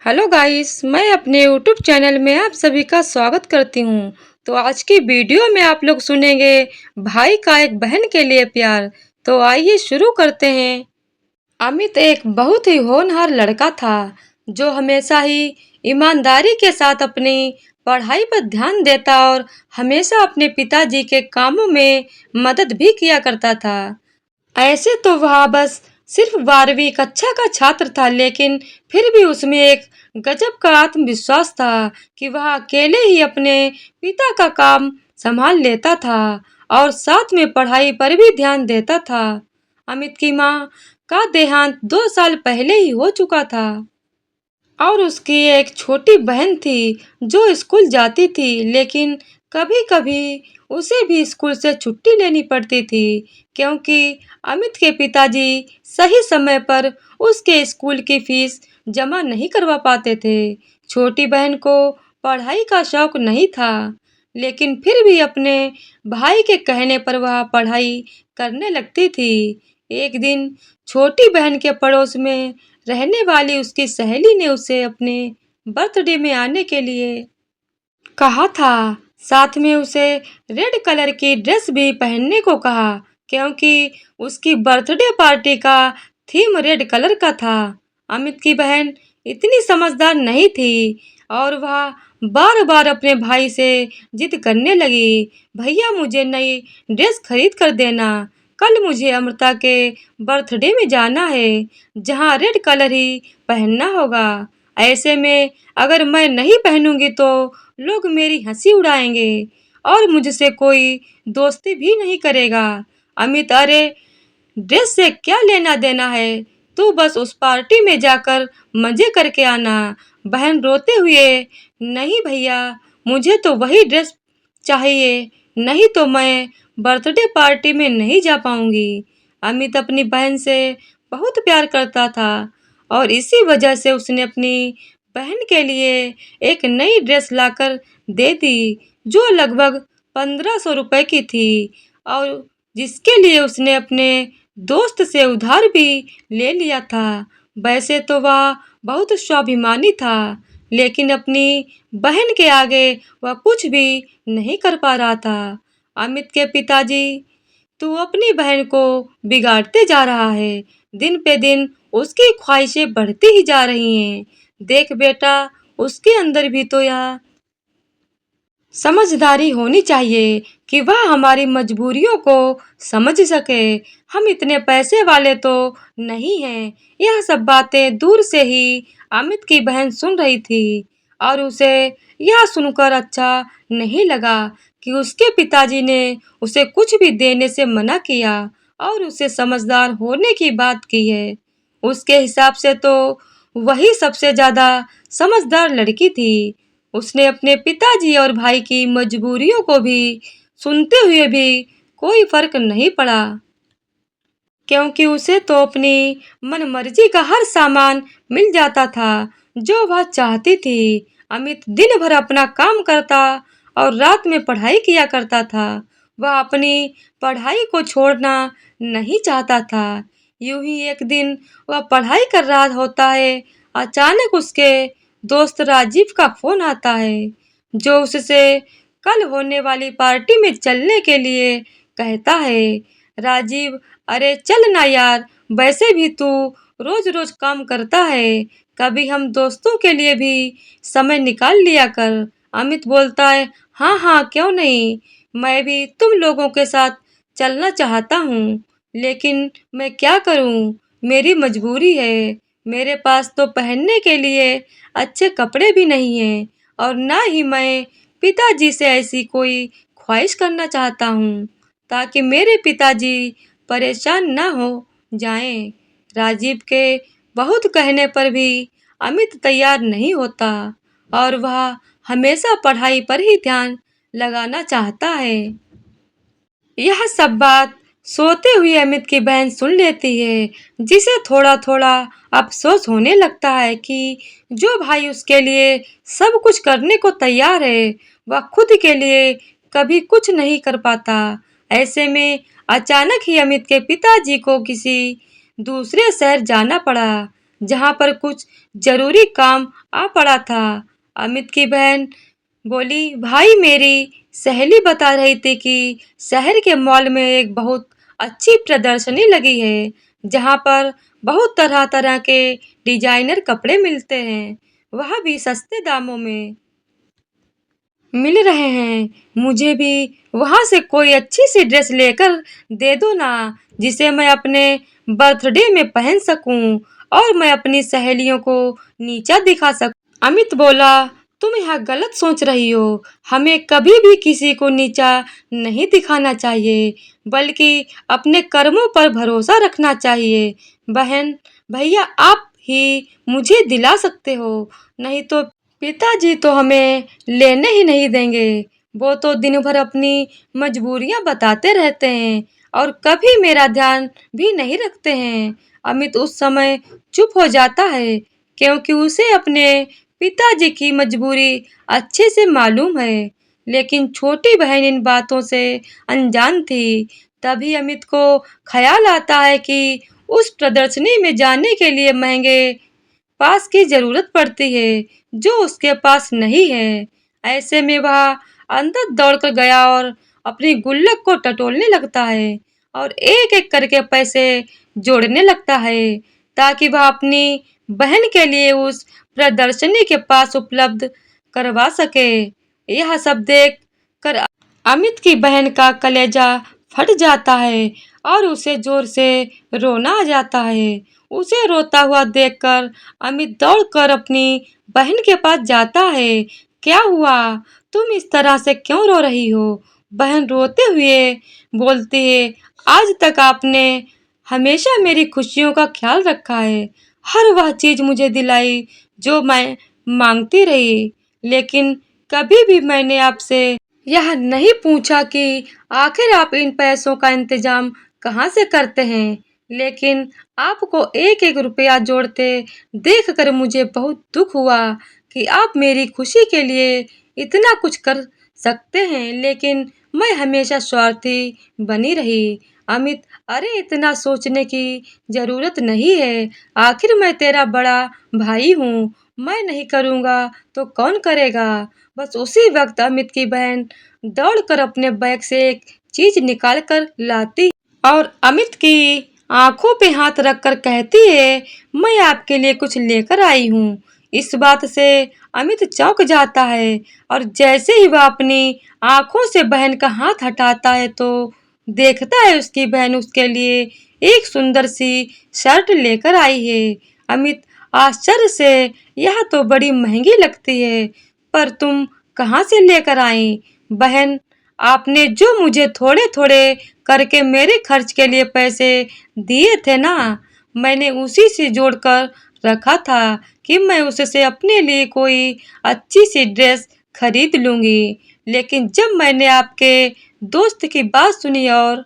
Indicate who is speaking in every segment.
Speaker 1: Hello guys, मैं अपने YouTube channel में आप सभी का स्वागत करती हूँ। तो आज की वीडियो में आप लोग सुनेंगे भाई का एक बहन के लिए प्यार। तो आइए शुरू करते हैं। अमित एक बहुत ही होनहार लड़का था जो हमेशा ही ईमानदारी के साथ अपनी पढ़ाई पर ध्यान देता और हमेशा अपने पिताजी के कामों में मदद भी किया करता था। ऐसे तो वह बस सिर्फ 12वीं कक्षा का छात्र था, लेकिन फिर भी उसमें एक गजब का आत्मविश्वास था कि वह अकेले ही अपने पिता का काम संभाल लेता था और साथ में पढ़ाई पर भी ध्यान देता था। अमित की माँ का देहांत 2 साल पहले ही हो चुका था और उसकी एक छोटी बहन थी जो स्कूल जाती थी, लेकिन कभी-कभी उसे भी स्कूल से छुट्टी लेनी पड़ती थी क्योंकि अमित के पिताजी सही समय पर उसके स्कूल की फीस जमा नहीं करवा पाते थे। छोटी बहन को पढ़ाई का शौक नहीं था, लेकिन फिर भी अपने भाई के कहने पर वह पढ़ाई करने लगती थी। एक दिन छोटी बहन के पड़ोस में रहने वाली उसकी सहेली ने उसे अपने बर्थडे में आने के लिए कहा था। साथ में उसे रेड कलर की ड्रेस भी पहनने को कहा क्योंकि उसकी बर्थडे पार्टी का थीम रेड कलर का था। अमित की बहन इतनी समझदार नहीं थी और वह बार-बार अपने भाई से जिद करने लगी, भैया मुझे नई ड्रेस खरीद कर देना। कल मुझे अमृता के बर्थडे में जाना है जहाँ रेड कलर ही पहनना होगा। ऐसे में अगर मैं नहीं पहनूंगी तो लोग मेरी हंसी उड़ाएंगे और मुझसे कोई दोस्ती भी नहीं करेगा। अमित, अरे ड्रेस से क्या लेना देना है, तू बस उस पार्टी में जाकर मजे करके आना। बहन रोते हुए, नहीं भैया, मुझे तो वही ड्रेस चाहिए, नहीं तो मैं बर्थडे पार्टी में नहीं जा पाऊंगी। अमित अपनी बहन से बहुत प्यार करता था और इसी वजह से उसने अपनी बहन के लिए एक नई ड्रेस लाकर दे दी जो लगभग 1500 रुपए की थी और जिसके लिए उसने अपने दोस्त से उधार भी ले लिया था। वैसे तो वह बहुत स्वाभिमानी था, लेकिन अपनी बहन के आगे वह कुछ भी नहीं कर पा रहा था। अमित के पिताजी, तू अपनी बहन को बिगाड़ते जा रहा है। दिन पे दिन उसकी ख्वाहिशें बढ़ती ही जा रही हैं। देख बेटा, उसके अंदर भी तो यह समझदारी होनी चाहिए कि वह हमारी मजबूरियों को समझ सके। हम इतने पैसे वाले तो नहीं हैं। यह सब बातें दूर से ही अमित की बहन सुन रही थी और उसे यह सुनकर अच्छा नहीं लगा कि उसके पिताजी ने उसे कुछ भी देने से मना किया और उसे समझदार होने की बात की है। उसके हिसाब से तो वही सबसे ज्यादा समझदार लड़की थी। उसने अपने पिताजी और भाई की मजबूरियों को भी सुनते हुए भी कोई फर्क नहीं पड़ा क्योंकि उसे तो अपनी मनमर्जी का हर सामान मिल जाता था जो वह चाहती थी। अमित दिन भर अपना काम करता और रात में पढ़ाई किया करता था। वह अपनी पढ़ाई को छोड़ना नहीं चाहता था। यूं ही एक दिन वह पढ़ाई कर रहा होता है, अचानक उसके दोस्त राजीव का फोन आता है जो उससे कल होने वाली पार्टी में चलने के लिए कहता है। राजीव, अरे चल ना यार, वैसे भी तू रोज रोज काम करता है, कभी हम दोस्तों के लिए भी समय निकाल लिया कर। अमित बोलता है, हाँ हाँ क्यों नहीं, मैं भी तुम लोगों के साथ चलना चाहता हूँ, लेकिन मैं क्या करूँ, मेरी मजबूरी है। मेरे पास तो पहनने के लिए अच्छे कपड़े भी नहीं हैं और ना ही मैं पिताजी से ऐसी कोई ख्वाहिश करना चाहता हूँ ताकि मेरे पिताजी परेशान ना हो जाएं। राजीव के बहुत कहने पर भी अमित तैयार नहीं होता और वह हमेशा पढ़ाई पर ही ध्यान लगाना चाहता है। यह सब बात सोते हुए अमित की बहन सुन लेती है, जिसे थोड़ा थोड़ा अफसोस होने लगता है कि जो भाई उसके लिए सब कुछ करने को तैयार है, वह खुद के लिए कभी कुछ नहीं कर पाता। ऐसे में अचानक ही अमित के पिताजी को किसी दूसरे शहर जाना पड़ा। जहाँ पर कुछ जरूरी काम आ पड़ा था। अमित की बहन बोली, भाई मेरी सहेली बता रही थी कि शहर के मॉल में एक बहुत अच्छी प्रदर्शनी लगी है, जहाँ पर बहुत तरह-तरह के डिजाइनर कपड़े मिलते हैं, वह भी सस्ते दामों में मिल रहे हैं। मुझे भी वहाँ से कोई अच्छी सी ड्रेस लेकर दे दो ना, जिसे मैं अपने बर्थडे में पहन सकूं और मैं अपनी सहेलियों को नीचा दिखा सकूं। अमित बोला, तुम यहाँ गलत सोच रही हो। हमें कभी भी किसी को नीचा नहीं दिखाना चाहिए, बल्कि अपने कर्मों पर भरोसा रखना चाहिए। बहन, भैया आप ही मुझे दिला सकते हो, नहीं तो पिताजी तो हमें लेने ही नहीं देंगे। वो तो दिन भर अपनी मजबूरियां बताते रहते हैं और कभी मेरा ध्यान भी नहीं रखते हैं। अमित उस समय चुप हो जाता है, क्योंकि उसे अपने पिताजी की मजबूरी अच्छे से मालूम है, लेकिन छोटी बहन इन बातों से अनजान थी। तभी अमित को ख्याल आता है कि उस प्रदर्शनी में जाने के लिए महंगे पास की जरूरत पड़ती है, जो उसके पास नहीं है। ऐसे में वह अंदर दौड़कर गया और अपनी गुल्लक को टटोलने लगता है और एक-एक करके पैसे जोड़ने लगता है, ताकि वह अपनी बहन के लिए उस प्रदर्शनी के पास उपलब्ध करवा सके। यह सब देख कर अमित की बहन का कलेजा फट जाता है और उसे जोर से रोना आ जाता है। उसे रोता हुआ देखकर अमित दौड़कर अपनी बहन के पास जाता है। क्या हुआ? तुम इस तरह से क्यों रो रही हो? बहन रोते हुए बोलती है, आज तक आपने हमेशा मेरी खुशियों का ख्याल रखा है। हर वह चीज मुझे दिलाई जो मैं मांगती रही, लेकिन कभी भी मैंने आपसे यह नहीं पूछा कि आखिर आप इन पैसों का इंतजाम कहाँ से करते हैं। लेकिन आपको एक-एक रुपया जोड़ते देखकर मुझे बहुत दुख हुआ कि आप मेरी खुशी के लिए इतना कुछ कर सकते हैं, लेकिन मैं हमेशा स्वार्थी बनी रही। अमित, अरे इतना सोचने की जरूरत नहीं है। आखिर मैं तेरा बड़ा भाई हूँ। मैं नहीं करूँगा तो कौन करेगा? बस उसी वक्त अमित की बहन दौड़कर अपने बैग से एक चीज निकाल कर लाती और अमित की आंखों पे हाथ रखकर कहती है, मैं आपके लिए कुछ लेकर आई हूँ। इस बात से अमित चौंक जाता है और जैसे ही वह अपनी आंखों से बहन का हाथ हटाता है तो देखता है उसकी बहन उसके लिए एक सुंदर सी शर्ट लेकर आई है। अमित आश्चर्य से, यह तो बड़ी महंगी लगती है, पर तुम कहाँ से लेकर आई? बहन, आपने जो मुझे थोड़े-थोड़े करके मेरे खर्च के लिए पैसे दिए थे ना, मैंने उसी से जोड़कर रखा था कि मैं उससे अपने लिए कोई अच्छी सी ड्रेस खरीद लूंगी। लेकिन जब मैंने आपके दोस्त की बात सुनी और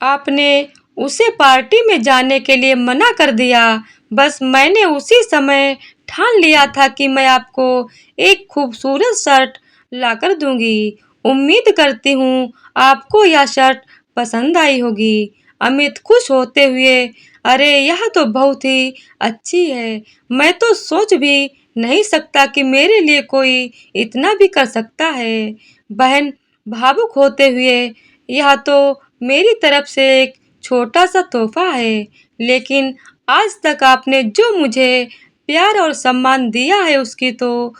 Speaker 1: आपने उसे पार्टी में जाने के लिए मना कर दिया, बस मैंने उसी समय ठान लिया था कि मैं आपको एक खूबसूरत शर्ट लाकर दूंगी। उम्मीद करती हूँ आपको यह शर्ट पसंद आई होगी। अमित खुश होते हुए, अरे यह तो बहुत ही अच्छी है। मैं तो सोच भी नहीं सकता कि मेरे लिए कोई इतना भी कर सकता है। बहन भावुक होते हुए, यह तो मेरी तरफ से एक छोटा सा तोहफा है, लेकिन आज तक आपने जो मुझे प्यार और सम्मान दिया है उसकी तो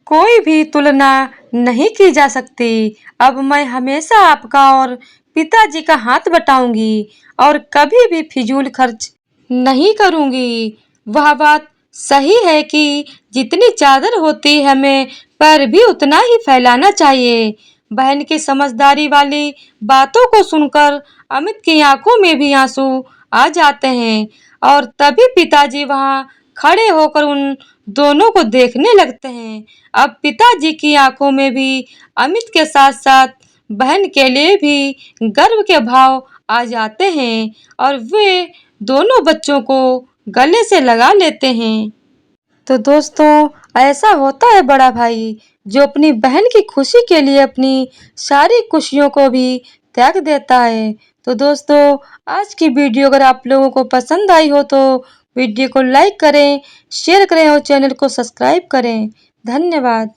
Speaker 1: कोई भी तुलना नहीं की जा सकती। अब मैं हमेशा आपका और पिताजी का हाथ बटाऊंगी और कभी भी फिजूल खर्च नहीं करूंगी। वह बात सही है कि जितनी चादर होती है हमें पैर भी उतना ही फैलाना चाहिए। बहन की समझदारी वाली बातों को सुनकर अमित की आंखों में भी आंसू आ जाते हैं और तभी पिताजी वहां खड़े होकर उन दोनों को देखने लगते हैं। अब पिताजी की आंखों में भी अमित के साथ साथ बहन के लिए भी गर्व के भाव आ जाते हैं और वे दोनों बच्चों को गले से लगा लेते हैं। तो दोस्तों, ऐसा होता है बड़ा भाई जो अपनी बहन की खुशी के लिए अपनी सारी खुशियों को भी त्याग देता है। तो दोस्तों, आज की वीडियो अगर आप लोगों को पसंद आई हो तो वीडियो को लाइक करें, शेयर करें और चैनल को सब्सक्राइब करें। धन्यवाद।